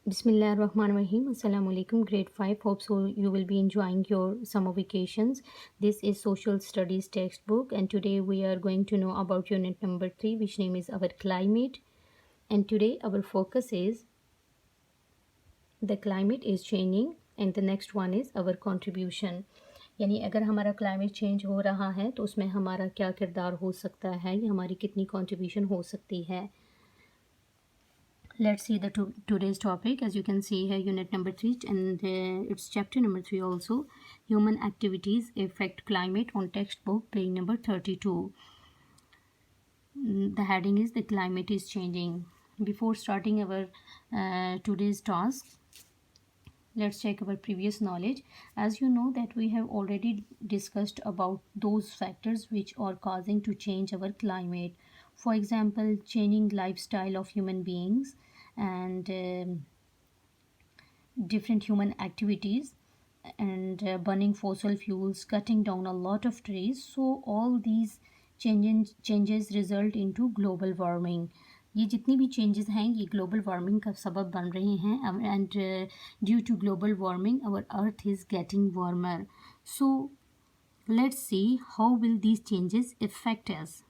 Bismillahirrahmanirrahim. Assalamu alaikum. Grade 5. Hope so you will be enjoying your summer vacations. This is Social Studies textbook, and today we are going to know about unit number 3, which name is our climate. And today our focus is the climate is changing, and the next one is our contribution. यानी अगर हमारा climate change हो रहा है तो उसमें हमारा क्या किरदार हो सकता है, या हमारी कितनी कंट्रीब्यूशन हो सकती है. Let's see the today's topic. As you can see here, unit number 3, and it's chapter number 3 also. Human activities affect climate, on textbook page number 32. The heading is the climate is changing. Before starting our today's task, let's check our previous knowledge. As you know that we have already discussed about those factors which are causing to change our climate. For example, changing lifestyle of human beings and different human activities, and burning fossil fuels, cutting down a lot of trees. So all these changes result into global warming. ये जितनी भी changes हैं ये global warming का सबब बन रहे हैं, and due to global warming our earth is getting warmer. So let's see how will these changes affect us.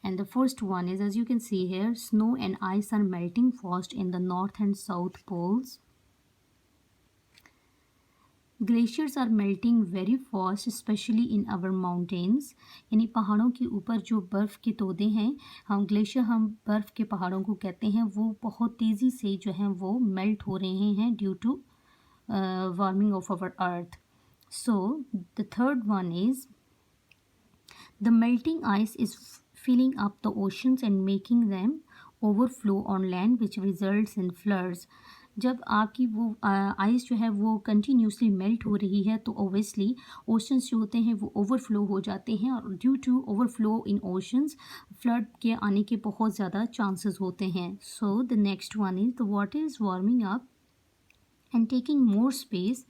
And the first one is, as you can see here, snow and ice are melting fast in the north and south poles. Glaciers are melting very fast, especially in our mountains. यानी पहाड़ों के ऊपर जो बर्फ़ के तोदे हैं, हम glacier हम बर्फ़ के पहाड़ों को कहते हैं, वो बहुत तेज़ी से जो हैं वो मेल्ट हो रहे हैं due to warming of our earth. So the third one is the melting ice is filling up the oceans and making them overflow on land, which results in floods. जब आपकी वो आइस जो है वो continuously melt हो रही है तो ओबियसली ओशंस जो होते हैं वो ओवरफ्लो हो जाते हैं, और due to overflow in oceans flood के आने के बहुत ज़्यादा चांसेस होते हैं. So the next one is the water is warming up and taking more space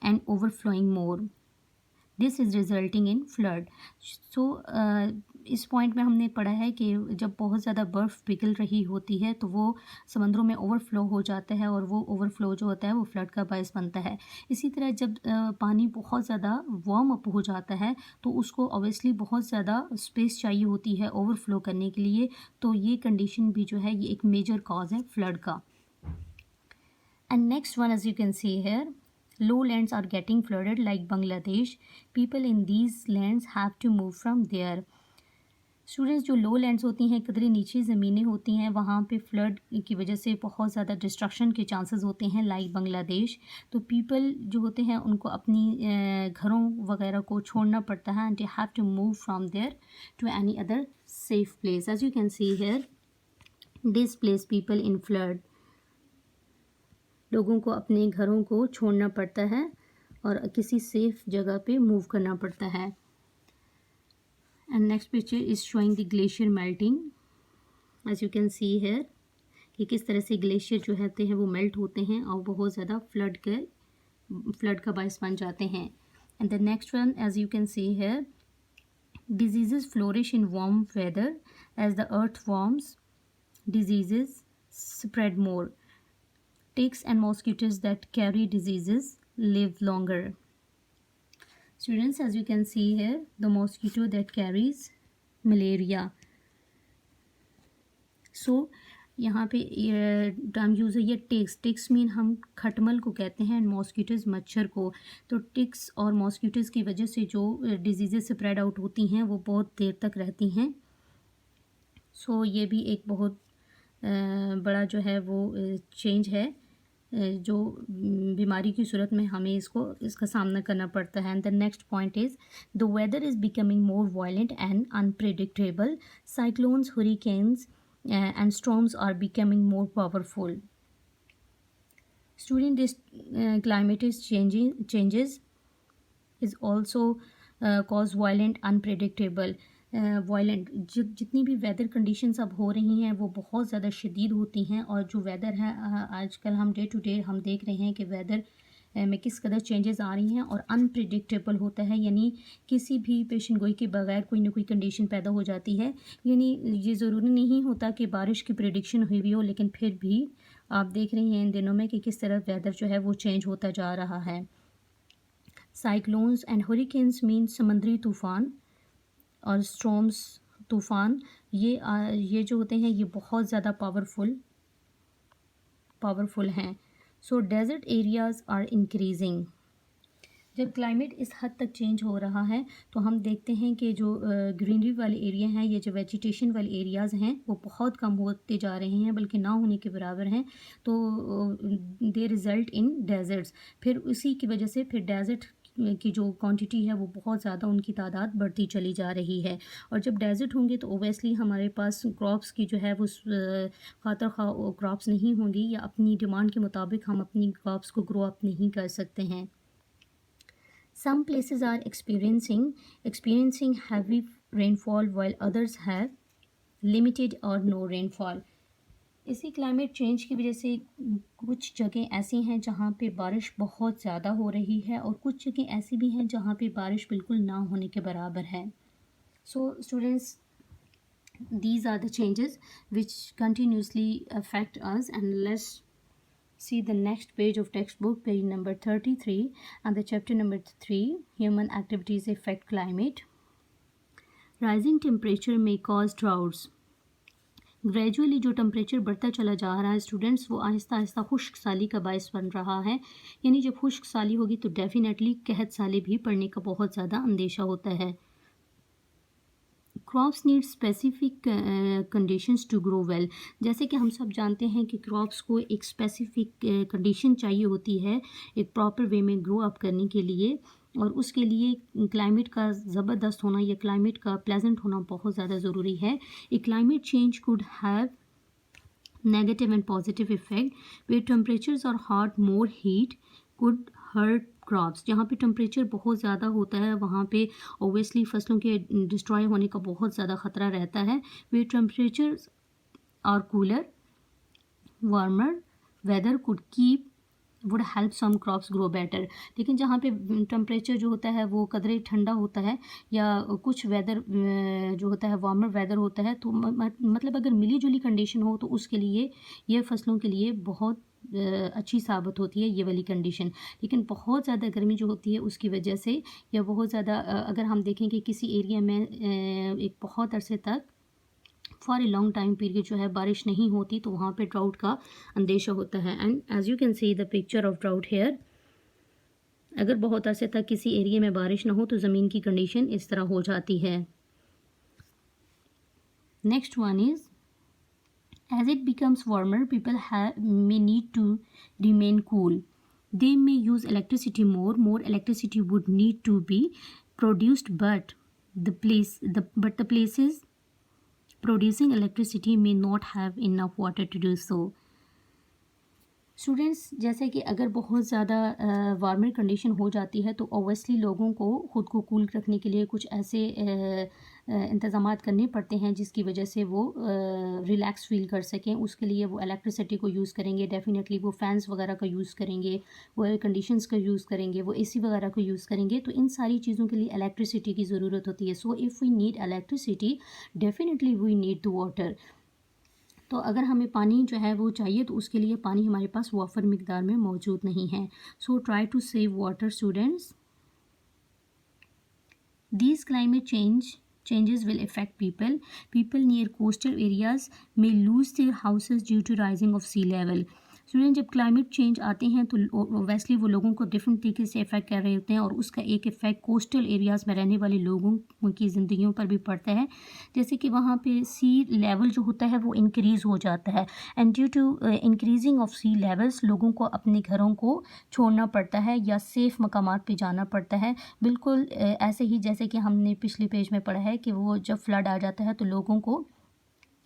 and overflowing more. This is resulting in flood. So इस पॉइंट में हमने पढ़ा है कि जब बहुत ज़्यादा बर्फ़ पिघल रही होती है तो वो समंदरों में ओवरफ्लो हो जाता है, और वो ओवरफ्लो जो होता है वो फ्लड का बायस बनता है. इसी तरह जब पानी बहुत ज़्यादा वार्म अप हो जाता है तो उसको ऑब्वियसली बहुत ज़्यादा स्पेस चाहिए होती है ओवरफ्लो करने के लिए. तो ये कंडीशन भी जो है ये एक मेजर कॉज है फ्लड का. And next one, as you can see here, lowlands are getting flooded like Bangladesh. People in these lands have to move from there. Students, जो लो लैंड्स होती हैं, कदरे नीचे ज़मीनें होती हैं, वहाँ पे फ्लड की वजह से बहुत ज़्यादा डिस्ट्रक्शन के चांसेस होते हैं लाइक बांग्लादेश. तो पीपल जो होते हैं उनको अपनी घरों वगैरह को छोड़ना पड़ता है, and they have to move from there to any other safe place. As you can see here, displace people in flood. लोगों को अपने घरों को छोड़ना पड़ता है और किसी सेफ जगह पे मूव करना पड़ता है. And next picture is showing the glacier melting. As you can see here कि किस तरह से ग्लेशियर जो होते हैं वो मेल्ट होते हैं और बहुत ज़्यादा फ्लड का बायस बन जाते हैं. And the next one, as you can see here, disease flourish in warm weather. As the earth warms, disease spread more. Ticks and mosquitoes that carry diseases live longer. Students, as you can see here, the mosquito that carries malaria. So यहाँ पे term use है ये ticks. Ticks mean हम खटमल को कहते हैं, and mosquitoes मच्छर को. तो टिक्स और मॉस्किटोज़ की वजह से जो डिजीज़ेस स्प्रेड आउट होती हैं वो बहुत देर तक रहती हैं. सो ये भी एक बहुत बड़ा जो है वो चेंज है जो बीमारी की सूरत में हमें इसका सामना करना पड़ता है. And the next point is the weather is becoming more violent and unpredictable. Cyclones, hurricanes and storms are becoming more powerful. Student, this climate is changes is also cause violent unpredictable. Violent जितनी भी weather conditions अब हो रही हैं वो बहुत ज़्यादा शदीद होती हैं, और जो वेदर है आजकल हम डे टू डे हम देख रहे हैं कि वेदर में किस कदर चेंजेस आ रही हैं, और अनप्रिडिक्टेबल होता है. यानी किसी भी पेशन गोई के बगैर कोई ना कोई कंडीशन पैदा हो जाती है. यानी ये ज़रूरी नहीं होता कि बारिश की प्रेडिक्शन हुई भी हो, लेकिन फिर भी आप देख रही हैं इन दिनों में कि किस तरह वेदर जो है वो चेंज होता जा रहा है। साइक्लोन्स एंड हरिकेन्स मीन समुद्री तूफ़ान और स्टॉर्म्स तूफ़ान, ये जो होते हैं ये बहुत ज़्यादा पावरफुल हैं। सो डेजर्ट एरियाज़ आर इंक्रीजिंग। जब क्लाइमेट इस हद तक चेंज हो रहा है तो हम देखते हैं कि जो ग्रीनरी वाले एरिया हैं, ये जो वेजिटेशन वाले एरियाज़ हैं वो बहुत कम होते जा रहे हैं, बल्कि ना होने के बराबर हैं। तो दे रिज़ल्ट इन डेजर्ट्स। फिर उसी की वजह से फिर डेजर्ट की जो क्वांटिटी है वो बहुत ज़्यादा, उनकी तादाद बढ़ती चली जा रही है। और जब डेजर्ट होंगे तो ओबियसली हमारे पास क्रॉप्स की जो है वो खातर खा क्रॉप्स नहीं होंगी, या अपनी डिमांड के मुताबिक हम अपनी क्रॉप्स को ग्रो अप नहीं कर सकते हैं। Some places are experiencing heavy rainfall while others have limited or no rainfall. इसी क्लाइमेट चेंज की वजह से कुछ जगह ऐसी हैं जहाँ पे बारिश बहुत ज़्यादा हो रही है, और कुछ जगह ऐसी भी हैं जहाँ पे बारिश बिल्कुल ना होने के बराबर है। So students, these are the changes which continuously affect us, and let's see the next page of textbook, page number 33, and the chapter number 3, human activities affect climate. Rising temperature may cause droughts. Gradually जो temperature बढ़ता चला जा रहा है students, वो आहिस्ता आहिस्ता खुश्क साली का बायस बन रहा है। यानी जब खुश्क साली होगी तो डेफिनेटली कहत साली भी पड़ने का बहुत ज़्यादा अंदेशा होता है। Crops need specific conditions to grow well. जैसे कि हम सब जानते हैं कि क्रॉप्स को एक स्पेसिफिक कंडीशन चाहिए होती है एक प्रॉपर वे में ग्रो अप करने के लिए, और उसके लिए क्लाइमेट का ज़बरदस्त होना या क्लाइमेट का प्लेजेंट होना बहुत ज़्यादा ज़रूरी है। A climate change could have negative and positive effect where temperatures are hot, more heat could hurt crops. जहाँ पे टेम्परेचर बहुत ज़्यादा होता है वहाँ पे ओबियसली फसलों के डिस्ट्रॉय होने का बहुत ज़्यादा ख़तरा रहता है। Way temperature are cooler, warmer weather could keep would help some crops grow better. लेकिन जहाँ पे टेम्परेचर जो होता है वो कदरे ठंडा होता है, या कुछ वेदर जो होता है वार्मर वेदर होता है, तो मतलब अगर मिली जुली कंडीशन हो तो उसके लिए ये फसलों के लिए बहुत अच्छी साबित होती है ये वाली कंडीशन। लेकिन बहुत ज़्यादा गर्मी जो होती है उसकी वजह से, या बहुत ज़्यादा अगर हम देखें कि किसी एरिया में एक बहुत अरसे तक for a long time period जो है बारिश नहीं होती, तो वहाँ पे ड्राउट का अंदेशा होता है। And as you can see the picture of drought here, अगर बहुत अरसे तक किसी एरिया में बारिश ना हो तो ज़मीन की कंडीशन इस तरह हो जाती है। Next one is as it becomes warmer people may need to remain cool. They may use electricity more electricity would need to be produced, but the places producing electricity may not have enough water to do so. Students, जैसे कि अगर बहुत ज़्यादा warmer condition हो जाती है तो obviously लोगों को ख़ुद को कूल रखने के लिए कुछ ऐसे इंतज़ामात करने पड़ते हैं जिसकी वजह से वो रिलैक्स फील कर सकें। उसके लिए वो इलेक्ट्रिसिटी को यूज़ करेंगे, डेफिनेटली वो फ़ैन्स वगैरह का यूज़ करेंगे, वो एयर कंडीशंस का यूज़ करेंगे, वो एसी वगैरह को यूज़ करेंगे। तो इन सारी चीज़ों के लिए इलेक्ट्रिसिटी की ज़रूरत होती है। So if we need electricity definitely we need the water. तो अगर हमें पानी जो है वो चाहिए तो उसके लिए पानी हमारे पास वाफर मिकदार में मौजूद नहीं है। So try to save water students. These climate changes will affect people. People near coastal areas may lose their houses due to rising of sea level. Student, जब क्लाइमेट चेंज आते हैं तो ओबियसली वो लोगों को डिफरेंट तरीके से effect कर रहे होते हैं, और उसका एक इफ़ेक्ट कोस्टल एरियाज़ में रहने वाले लोगों की ज़िंदगियों पर भी पड़ता है। जैसे कि वहाँ पे सी लेवल जो होता है वो इंक्रीज़ हो जाता है, and due to increasing of sea levels लोगों को अपने घरों को छोड़ना पड़ता है या सेफ़ मकामात पे जाना पड़ता है। बिल्कुल ऐसे ही जैसे कि हमने पिछले पेज में पढ़ा है कि वो जब फ्लड आ जाता है तो लोगों को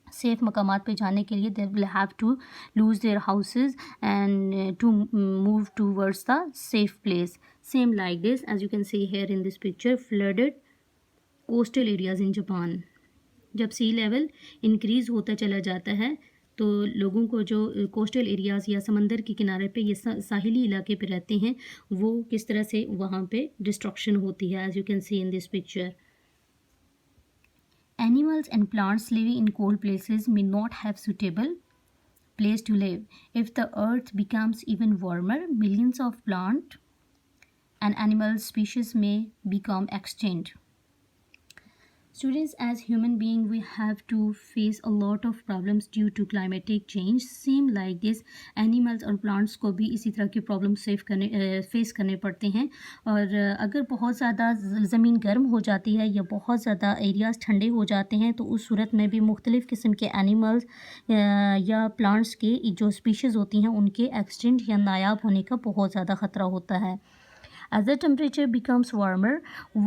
सेफ़ मकामात पे जाने के लिए they will have to lose their houses and to move towards the safe place. Same like this as you can see here in this picture, flooded coastal areas in Japan. जब sea level increase होता चला जाता है तो लोगों को जो coastal areas या समंदर के किनारे पे ये साहिली इलाके पे रहते हैं वो किस तरह से वहाँ पे डिस्ट्रक्शन होती है, as you can see in this picture. Animals and plants living in cold places may not have suitable place to live. If the earth becomes even warmer, millions of plant and animal species may become extinct. Students, as human being, we have to face a lot of problems due to climatic change. Same like this, animals और plants को भी इसी तरह की problem face करने पड़ते हैं. और अगर बहुत ज़्यादा ज़मीन गर्म हो जाती है या बहुत ज़्यादा एरियाज़ ठंडे हो जाते हैं तो उस सूरत में भी मुख्तलिफ़ किस्म के एनिमल्स या प्लांट्स के जो स्पीशीज़ होती हैं उनके एक्सटिंक्ट या नायाब होने का बहुत ज़्यादा ख़तरा होता है. As the temperature becomes warmer,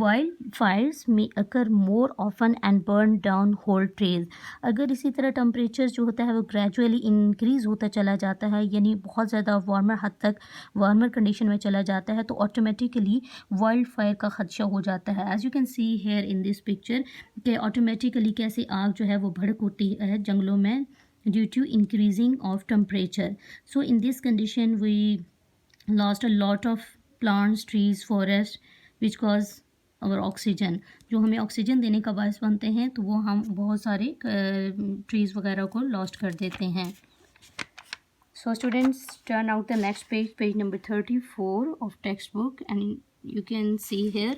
wildfires may occur more often and burn down whole trees. अगर इसी तरह टेम्परेचर जो होता है वो ग्रेजुअली इंक्रीज़ होता चला जाता है, यानी बहुत ज़्यादा वार्मर हद तक वार्मर कंडीशन में चला जाता है, तो ऑटोमेटिकली वाइल्ड फायर का खदशा हो जाता है. As you can see here in this picture कि ऑटोमेटिकली कैसे आग जो है वो भड़क होती है जंगलों में due to increasing of temperature. So in this condition we lost a lot of plants, trees, forest which cause our oxygen. जो हमें ऑक्सीजन देने का बायस बनते हैं तो वो हम बहुत सारे ट्रीज़ वगैरह को लॉस्ट कर देते हैं. So students, turn out the next page, page number 34 of textbook, and you can see here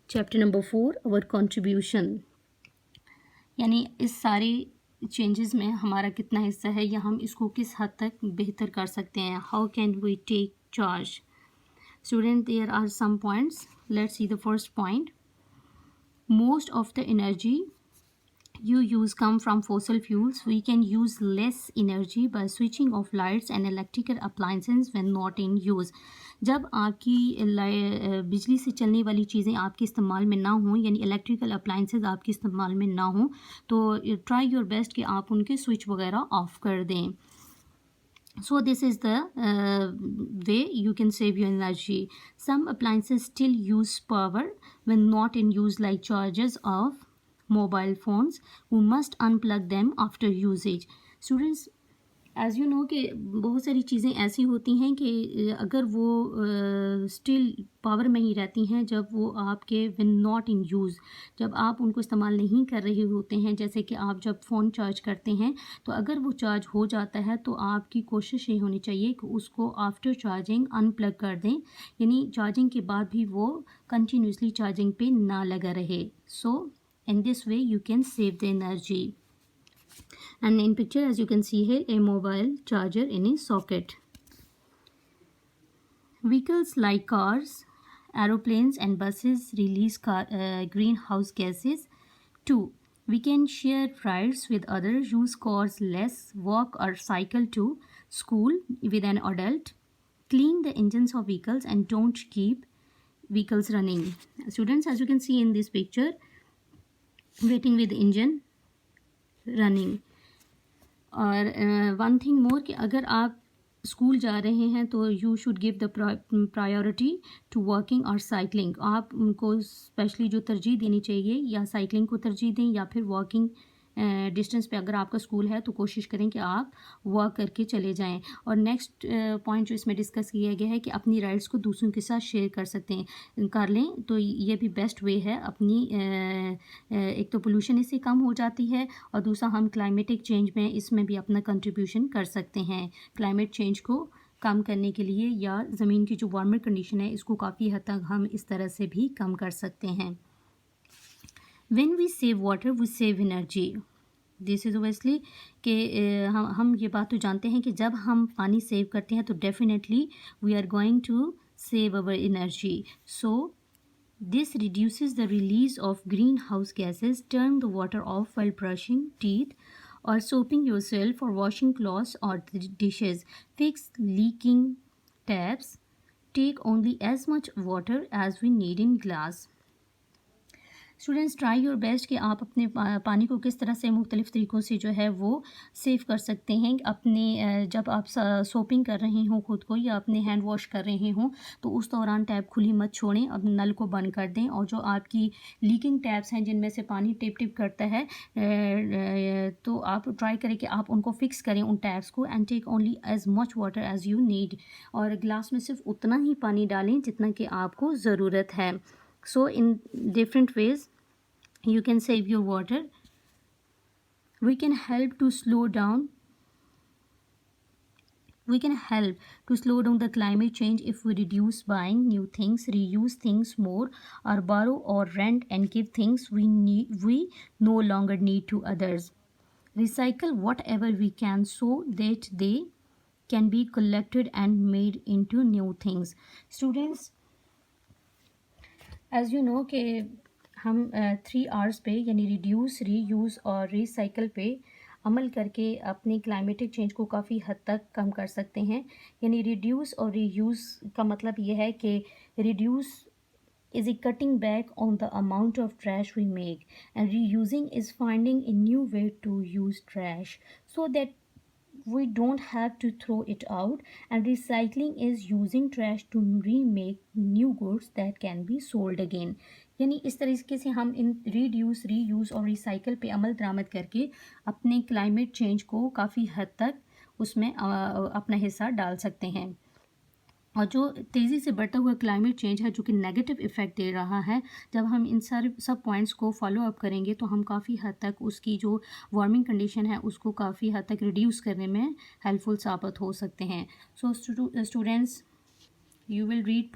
chapter number 4, our contribution. यानी इस सारे चेंजेस में हमारा कितना हिस्सा है या हम इसको किस हद तक बेहतर कर सकते हैं. How can we take charge? Student, there are some points. Let's see the first point. Most of the energy you use come from fossil fuels. We can use less energy by switching off lights and electrical appliances when not in use. जब आपकी बिजली से चलने वाली चीज़ें आपके इस्तेमाल में ना हों, यानी इलेक्ट्रिकल अप्लाइंसेस आपके इस्तेमाल में ना हों, तो ट्राई योर बेस्ट कि आप उनके स्विच वगैरह ऑफ़ कर दें. So this is the way you can save your energy. Some appliances still use power when not in use, like chargers of mobile phones. We must unplug them after usage. Students, as you know कि बहुत सारी चीज़ें ऐसी होती हैं कि अगर वो स्टिल पावर में ही रहती हैं जब वो आपके व्हेन नॉट इन यूज़, जब आप उनको इस्तेमाल नहीं कर रहे होते हैं. जैसे कि आप जब फ़ोन चार्ज करते हैं तो अगर वो चार्ज हो जाता है तो आपकी कोशिश ये होनी चाहिए कि उसको आफ्टर चार्जिंग अनप्लग कर दें, यानी चार्जिंग के बाद भी वो कंटिन्यूसली चार्जिंग पे ना लगा रहे. So in this way you can save the energy. And in picture, as you can see here, a mobile charger in a socket. Vehicles like cars, aeroplanes and buses release greenhouse gases. 2. We can share rides with others, use cars less, walk or cycle to school with an adult, clean the engines of vehicles and don't keep vehicles running. Students, as you can see in this picture, waiting with engine running. और one thing more कि अगर आप school जा रहे हैं तो you should give the priority to walking और cycling. आप उनको स्पेशली जो तरजीह देनी चाहिए, या साइकिलिंग को तरजीह दें या फिर वॉकिंग डिस्टेंस पे अगर आपका स्कूल है तो कोशिश करें कि आप वॉक करके चले जाएं. और नेक्स्ट पॉइंट जो इसमें डिस्कस किया गया है कि अपनी राइड्स को दूसरों के साथ शेयर कर लें, तो ये भी बेस्ट वे है. अपनी एक तो पोल्यूशन इससे कम हो जाती है और दूसरा हम क्लाइमेटिक चेंज में इसमें भी अपना कंट्रीब्यूशन कर सकते हैं. क्लाइमेट चेंज को कम करने के लिए या ज़मीन की जो वार्मर कंडीशन है इसको काफ़ी हद तक हम इस तरह से भी कम कर सकते हैं. When we save water, we save energy. This is obviously कि हम ये बात तो जानते हैं कि जब हम पानी सेव करते हैं तो definitely we are going to save our energy. So this reduces the release of greenhouse gases. Turn the water off while brushing teeth or soaping yourself or washing clothes or dishes. Fix leaking taps. Take only as much water as we need in glass. Students, try your best कि आप अपने पानी को किस तरह से मुख्तलिफ़ तरीक़ों से जो है वो सेव कर सकते हैं. अपने जब आप सोपिंग कर रहे हों खुद को या अपने हैंड वॉश कर रहे हों तो उस दौरान टैप खुली मत छोड़ें, अब नल को बंद कर दें. और जो आपकी लीकिंग टैप्स हैं जिनमें से पानी टिप टिप करता है तो आप ट्राई करें कि आप उनको फिक्स करें उन टैप्स को. And take only as much water as you need. और गिलास में सिर्फ उतना ही पानी डालें जितना कि आपको ज़रूरत है. So in different ways you can save your water. We can help to slow down We can help to slow down the climate change if we reduce buying new things, reuse things more, or borrow or rent and give things we no longer need to others. Recycle whatever we can so that they can be collected and made into new things. Students, as you know कि हम 3 Rs पे यानी reduce, reuse और recycle पे अमल करके अपनी climatic change को काफ़ी हद तक कम कर सकते हैं। यानी रिड्यूस और रीयूज़ का मतलब ये है कि reduce is a cutting back on the amount of trash we make, and reusing is finding a new way to use trash so that we don't have to throw it out, and recycling is using trash to remake new goods that can be sold again. यानी इस तरीके से हम in reduce, reuse और recycle पे अमल दरामद करके अपने climate change को काफ़ी हद तक उसमें अपना हिस्सा डाल सकते हैं। और जो तेज़ी से बढ़ता हुआ क्लाइमेट चेंज है जो कि नेगेटिव इफ़ेक्ट दे रहा है, जब हम इन सब पॉइंट्स को फॉलो अप करेंगे तो हम काफ़ी हद तक उसकी जो वार्मिंग कंडीशन है उसको काफ़ी हद तक रिड्यूस करने में हेल्पफुल साबित हो सकते हैं। So students, you will read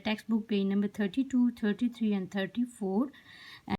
textbook page number 32, 33 and 34.